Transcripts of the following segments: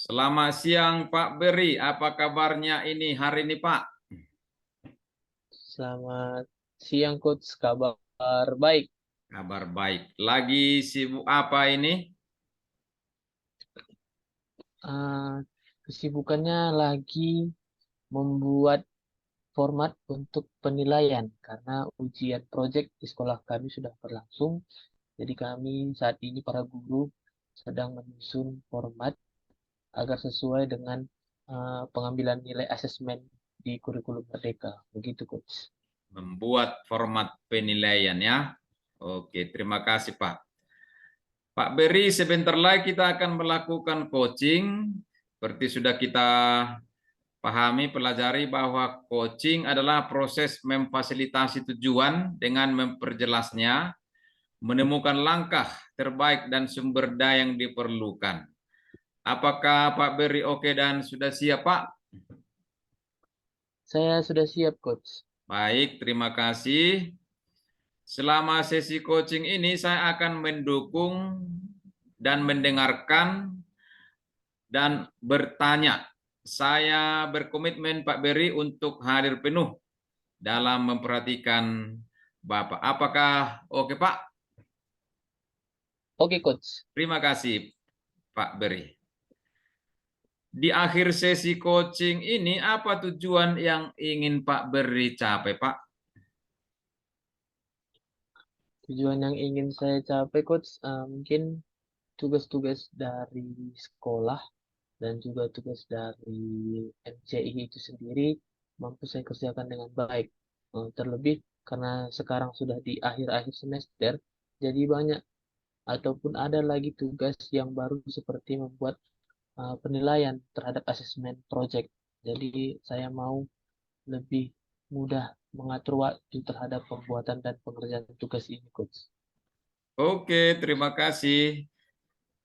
Selamat siang Pak Beri, apa kabarnya ini hari ini Pak? Selamat siang, Coach. Kabar baik. Kabar baik. Lagi sibuk apa ini? Ah, Kesibukannya lagi membuat format untuk penilaian karena ujian proyek di sekolah kami sudah berlangsung. Jadi kami saat ini para guru sedang menyusun format agar sesuai dengan pengambilan nilai asesmen di kurikulum Merdeka. Begitu, Coach. Membuat format penilaian ya. Oke, terima kasih Pak. Pak Beri, sebentar lagi kita akan melakukan coaching. Seperti sudah kita pahami, pelajari bahwa coaching adalah proses memfasilitasi tujuan dengan memperjelasnya, menemukan langkah terbaik dan sumber daya yang diperlukan. Apakah Pak Beri oke dan sudah siap, Pak? Saya sudah siap, Coach. Baik, terima kasih. Selama sesi coaching ini saya akan mendukung dan mendengarkan dan bertanya. Saya berkomitmen Pak Beri untuk hadir penuh dalam memperhatikan Bapak. Apakah oke, Pak? Oke, Coach. Terima kasih Pak Beri. Di akhir sesi coaching ini, apa tujuan yang ingin Pak Beri capai, Pak? Tujuan yang ingin saya capai, Coach, mungkin tugas-tugas dari sekolah dan juga tugas dari MCI itu sendiri mampu saya kerjakan dengan baik. Terlebih karena sekarang sudah di akhir-akhir semester, jadi banyak ataupun ada lagi tugas yang baru seperti membuat penilaian terhadap asesmen project. Jadi saya mau lebih mudah mengatur waktu terhadap pembuatan dan pengerjaan tugas ini, Coach. Oke, terima kasih.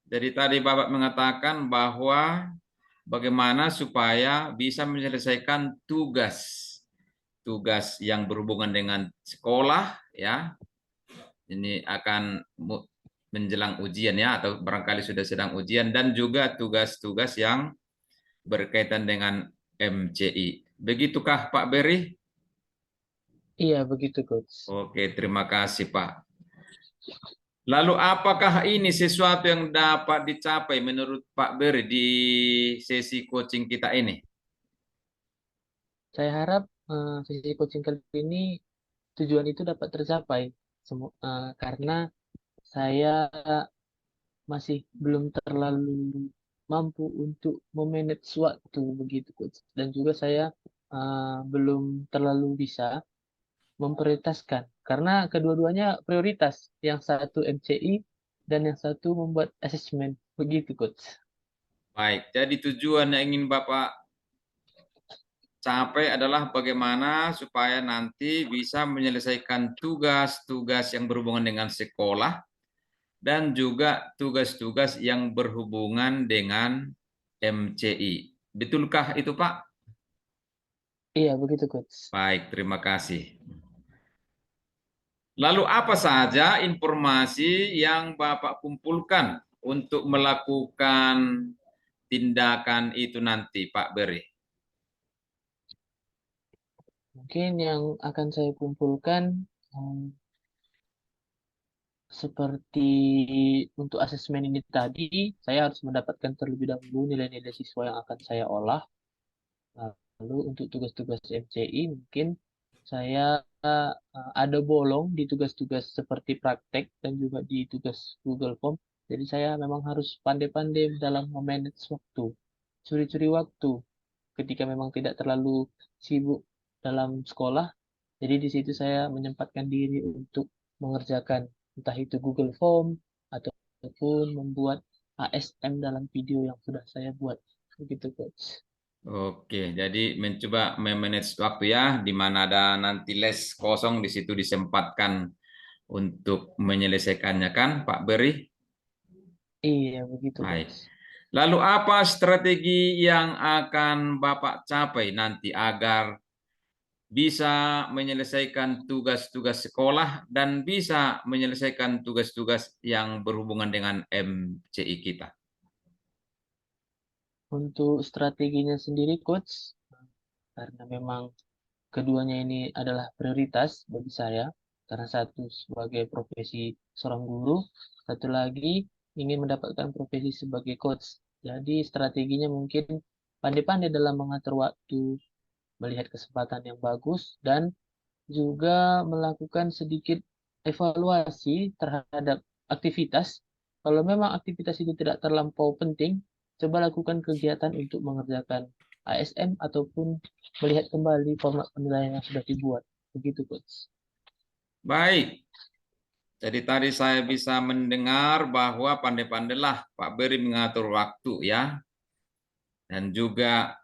Jadi tadi Bapak mengatakan bahwa bagaimana supaya bisa menyelesaikan tugas yang berhubungan dengan sekolah ya. Ini akan menjelang ujian ya atau barangkali sudah sedang ujian dan juga tugas-tugas yang berkaitan dengan MCI. Begitukah Pak Beri? Iya, begitu, Coach. Oke, terima kasih Pak. Lalu apakah ini sesuatu yang dapat dicapai menurut Pak Beri di sesi coaching kita ini? Saya harap sesi coaching kali ini tujuan itu dapat tercapai karena saya masih belum terlalu mampu untuk memanage waktu begitu, Coach. Dan juga saya belum terlalu bisa memprioritaskan karena kedua-duanya prioritas. Yang satu MCI dan yang satu membuat asesmen begitu, Coach. Baik, jadi tujuan yang ingin Bapak capai adalah bagaimana supaya nanti bisa menyelesaikan tugas-tugas yang berhubungan dengan sekolah dan juga tugas-tugas yang berhubungan dengan MCI. Betulkah itu, Pak? Iya, begitu, Coach. Baik, terima kasih. Lalu apa saja informasi yang Bapak kumpulkan untuk melakukan tindakan itu nanti, Pak Beri? Mungkin yang akan saya kumpulkan seperti untuk asesmen ini tadi, saya harus mendapatkan terlebih dahulu nilai-nilai siswa yang akan saya olah. Lalu untuk tugas-tugas MCI mungkin saya ada bolong di tugas-tugas seperti praktek dan juga di tugas Google Form. Jadi saya memang harus pandai-pandai dalam memanage waktu, curi-curi waktu ketika memang tidak terlalu sibuk dalam sekolah. Jadi di situ saya menyempatkan diri untuk mengerjakan entah itu Google Form ataupun membuat ASM dalam video yang sudah saya buat. Begitu, Coach. Oke, jadi mencoba memanage waktu ya, di mana ada nanti les kosong di situ disempatkan untuk menyelesaikannya kan, Pak Beri? Iya, begitu, Baik. Coach. Lalu apa strategi yang akan Bapak capai nanti agar bisa menyelesaikan tugas-tugas sekolah dan bisa menyelesaikan tugas-tugas yang berhubungan dengan MCI kita? Untuk strateginya sendiri, Coach, karena memang keduanya ini adalah prioritas bagi saya, karena satu sebagai profesi seorang guru, satu lagi ingin mendapatkan profesi sebagai coach. Jadi strateginya mungkin pandai-pandai dalam mengatur waktu, melihat kesempatan yang bagus, dan juga melakukan sedikit evaluasi terhadap aktivitas. Kalau memang aktivitas itu tidak terlampau penting, coba lakukan kegiatan untuk mengerjakan ASM ataupun melihat kembali format penilaian yang sudah dibuat. Begitu, Coach. Baik. Jadi tadi saya bisa mendengar bahwa pandai-pandailah Pak Beri mengatur waktu ya, dan juga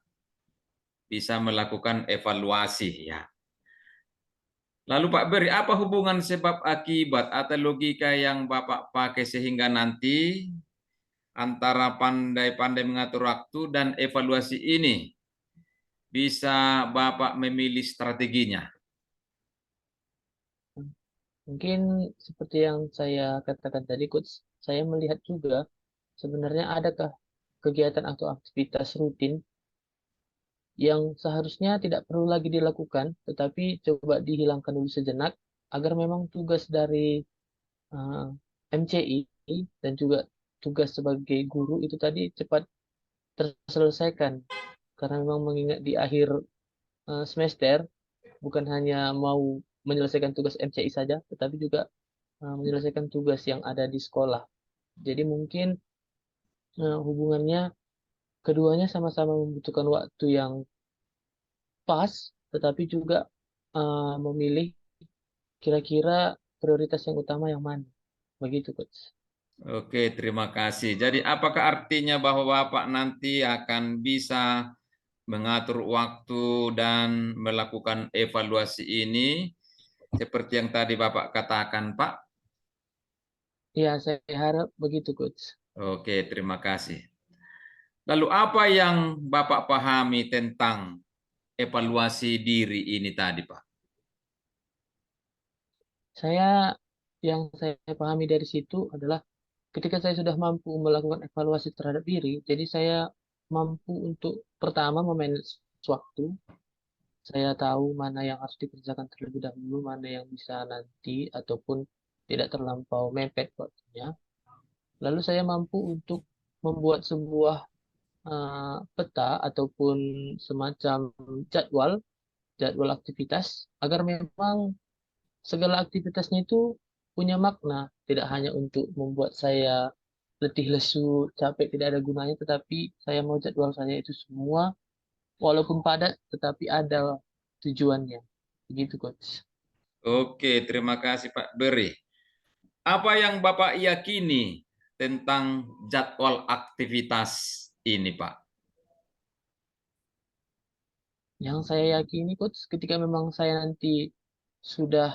bisa melakukan evaluasi ya. Lalu Pak Beri, apa hubungan sebab akibat atau logika yang Bapak pakai sehingga nanti antara pandai-pandai mengatur waktu dan evaluasi ini bisa Bapak memilih strateginya? Mungkin seperti yang saya katakan tadi, Coach, saya melihat juga sebenarnya adakah kegiatan atau aktivitas rutin yang seharusnya tidak perlu lagi dilakukan, tetapi coba dihilangkan dulu sejenak agar memang tugas dari MCI dan juga tugas sebagai guru itu tadi cepat terselesaikan. Karena memang mengingat di akhir semester bukan hanya mau menyelesaikan tugas MCI saja, tetapi juga menyelesaikan tugas yang ada di sekolah. Jadi mungkin hubungannya keduanya sama-sama membutuhkan waktu yang pas, tetapi juga memilih kira-kira prioritas yang utama yang mana. Begitu, Coach. Oke, terima kasih. Jadi apakah artinya bahwa Bapak nanti akan bisa mengatur waktu dan melakukan evaluasi ini seperti yang tadi Bapak katakan, Pak? Ya, saya harap begitu, Coach. Oke, terima kasih. Lalu apa yang Bapak pahami tentang evaluasi diri ini tadi, Pak? Yang saya pahami dari situ adalah ketika saya sudah mampu melakukan evaluasi terhadap diri, jadi saya mampu untuk pertama memanage waktu. Saya tahu mana yang harus dikerjakan terlebih dahulu, mana yang bisa nanti ataupun tidak terlampau mepet waktunya. Lalu saya mampu untuk membuat sebuah peta ataupun semacam jadwal, jadwal aktivitas agar memang segala aktivitasnya itu punya makna, tidak hanya untuk membuat saya letih lesu, capek, tidak ada gunanya, tetapi saya mau jadwal saya itu semua, walaupun padat, tetapi ada tujuannya. Begitu, Coach. Oke, terima kasih Pak Beri. Apa yang Bapak yakini tentang jadwal aktivitas ini, Pak? Yang saya yakini, Coach, ketika memang saya nanti sudah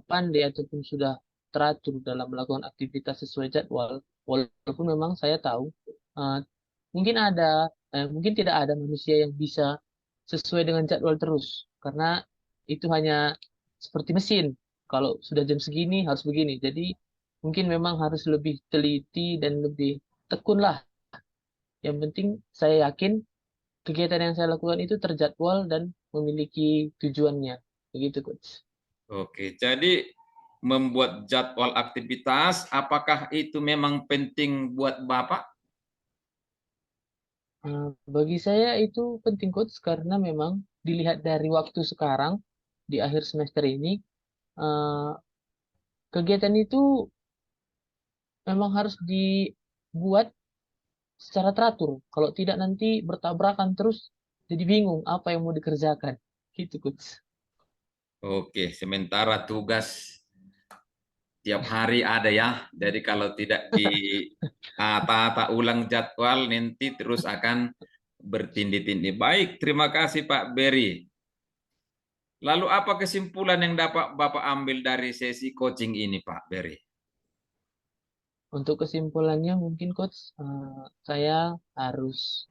pandai ataupun sudah teratur dalam melakukan aktivitas sesuai jadwal, walaupun memang saya tahu uh, mungkin mungkin tidak ada manusia yang bisa sesuai dengan jadwal terus, karena itu hanya seperti mesin. Kalau sudah jam segini harus begini. Jadi mungkin memang harus lebih teliti dan lebih tekun lah. Yang penting saya yakin kegiatan yang saya lakukan itu terjadwal dan memiliki tujuannya. Begitu, Coach. Oke, jadi membuat jadwal aktivitas, apakah itu memang penting buat Bapak? Bagi saya itu penting, Coach, karena memang dilihat dari waktu sekarang di akhir semester ini, eh, kegiatan itu memang harus dibuat secara teratur. Kalau tidak nanti bertabrakan terus, jadi bingung apa yang mau dikerjakan. Gitu, Coach. Oke, sementara tugas tiap hari ada ya. Jadi kalau tidak ditata ulang jadwal, nanti terus akan bertindih-tindih. Baik, terima kasih Pak Beri. Lalu apa kesimpulan yang dapat Bapak ambil dari sesi coaching ini, Pak Beri? Untuk kesimpulannya mungkin, Coach, saya harus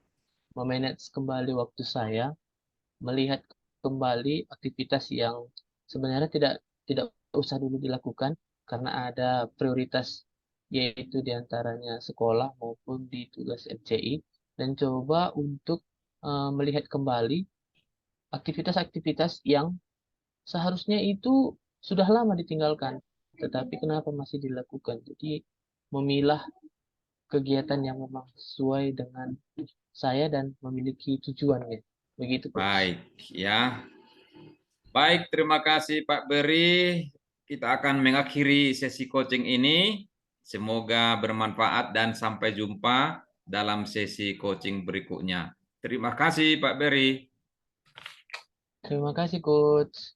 memanage kembali waktu saya, melihat kembali aktivitas yang sebenarnya tidak tidak usah dulu dilakukan karena ada prioritas yaitu diantaranya sekolah maupun di tugas MCI. dan coba untuk melihat kembali aktivitas-aktivitas yang seharusnya itu sudah lama ditinggalkan, tetapi kenapa masih dilakukan. Jadi memilah kegiatan yang memang sesuai dengan saya dan memiliki tujuannya. Begitu, Coach. Baik, ya. Baik, terima kasih Pak Beri. Kita akan mengakhiri sesi coaching ini. Semoga bermanfaat dan sampai jumpa dalam sesi coaching berikutnya. Terima kasih Pak Beri. Terima kasih, Coach.